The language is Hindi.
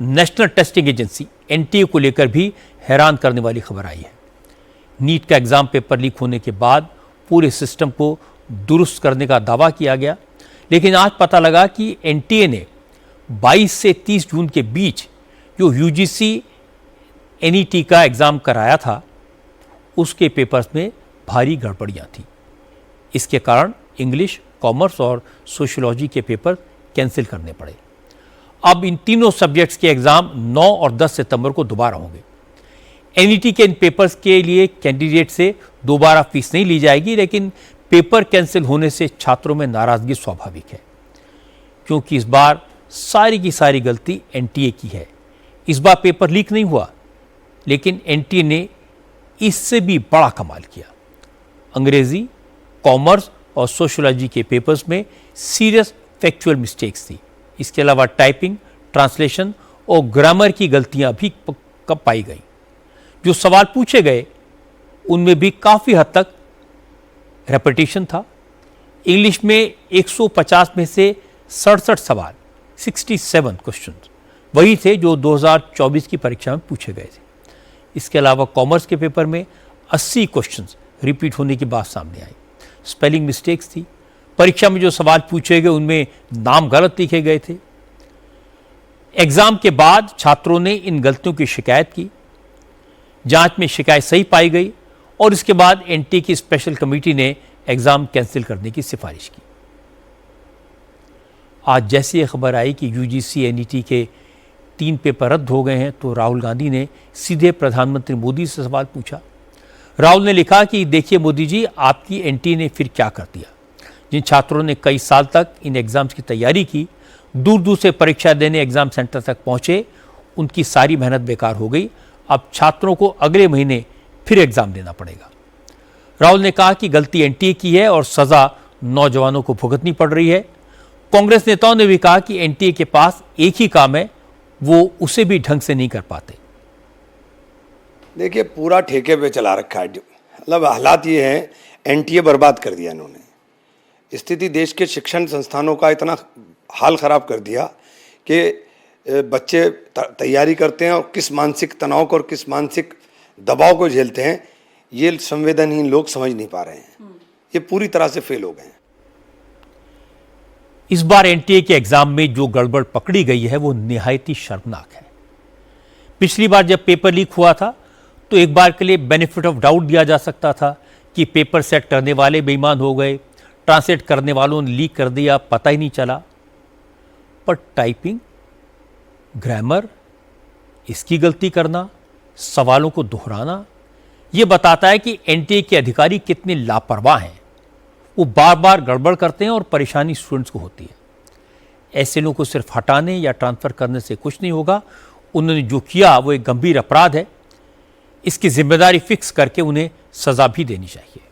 नेशनल टेस्टिंग एजेंसी एनटीए को लेकर भी हैरान करने वाली खबर आई है। नीट का एग्जाम पेपर लीक होने के बाद पूरे सिस्टम को दुरुस्त करने का दावा किया गया, लेकिन आज पता लगा कि एनटीए ने 22 से 30 जून के बीच जो यूजीसी एनईटी का एग्जाम कराया था उसके पेपर्स में भारी गड़बड़ियां थी। इसके कारण इंग्लिश, कॉमर्स और सोशियोलॉजी के पेपर कैंसिल करने पड़े। अब इन तीनों सब्जेक्ट्स के एग्जाम 9 और 10 सितंबर को दोबारा होंगे। एनईटी के इन पेपर्स के लिए कैंडिडेट से दोबारा फीस नहीं ली जाएगी, लेकिन पेपर कैंसिल होने से छात्रों में नाराजगी स्वाभाविक है, क्योंकि इस बार सारी की सारी गलती एनटीए की है। इस बार पेपर लीक नहीं हुआ, लेकिन एनटीए ने इससे भी बड़ा कमाल किया। अंग्रेजी, कॉमर्स और सोशियोलॉजी के पेपर्स में सीरियस फैक्चुअल मिस्टेक्स थी। इसके अलावा टाइपिंग, ट्रांसलेशन और ग्रामर की गलतियां भी पाई गई। जो सवाल पूछे गए उनमें भी काफ़ी हद तक रेपिटेशन था। इंग्लिश में 150 में से 67 सवाल 67 क्वेश्चन वही थे जो 2024 की परीक्षा में पूछे गए थे। इसके अलावा कॉमर्स के पेपर में 80 क्वेश्चंस रिपीट होने की बात सामने आई। स्पेलिंग मिस्टेक्स थी। परीक्षा में जो सवाल पूछे गए उनमें नाम गलत लिखे गए थे। एग्जाम के बाद छात्रों ने इन गलतियों की शिकायत की। जांच में शिकायत सही पाई गई और इसके बाद एनटीए की स्पेशल कमेटी ने एग्जाम कैंसिल करने की सिफारिश की। आज जैसी यह खबर आई कि यूजीसी एनईटी के 3 पेपर रद्द हो गए हैं, तो राहुल गांधी ने सीधे प्रधानमंत्री मोदी से सवाल पूछा। राहुल ने लिखा कि देखिए मोदी जी, आपकी एनटीए ने फिर क्या कर दिया। जिन छात्रों ने कई साल तक इन एग्जाम्स की तैयारी की, दूर दूर से परीक्षा देने एग्जाम सेंटर तक पहुंचे, उनकी सारी मेहनत बेकार हो गई। अब छात्रों को अगले महीने फिर एग्जाम देना पड़ेगा। राहुल ने कहा कि गलती एनटीए की है और सजा नौजवानों को भुगतनी पड़ रही है। कांग्रेस नेताओं ने भी कहा कि एनटीए के पास एक ही काम है, वो उसे भी ढंग से नहीं कर पाते। देखिए, पूरा ठेके पे चला रखा है। मतलब हालात ये हैं, एनटीए बर्बाद कर दिया इन्होंने। स्थिति देश के शिक्षण संस्थानों का इतना हाल खराब कर दिया कि बच्चे तैयारी करते हैं और किस मानसिक तनाव को और किस मानसिक दबाव को झेलते हैं, ये संवेदनहीन लोग समझ नहीं पा रहे हैं। ये पूरी तरह से फेल हो गए हैं। इस बार एनटीए के एग्जाम में जो गड़बड़ पकड़ी गई है वो निहायती शर्मनाक है। पिछली बार जब पेपर लीक हुआ था तो एक बार के लिए बेनिफिट ऑफ डाउट दिया जा सकता था कि पेपर सेट करने वाले बेईमान हो गए, ट्रांसलेट करने वालों ने लीक कर दिया, पता ही नहीं चला। पर टाइपिंग, ग्रामर, इसकी गलती करना, सवालों को दोहराना, यह बताता है कि एनटीए के अधिकारी कितने लापरवाह हैं। वो बार बार गड़बड़ करते हैं और परेशानी स्टूडेंट्स को होती है। ऐसे लोगों को सिर्फ हटाने या ट्रांसफर करने से कुछ नहीं होगा। उन्होंने जो किया वो एक गंभीर अपराध है। इसकी जिम्मेदारी फिक्स करके उन्हें सजा भी देनी चाहिए।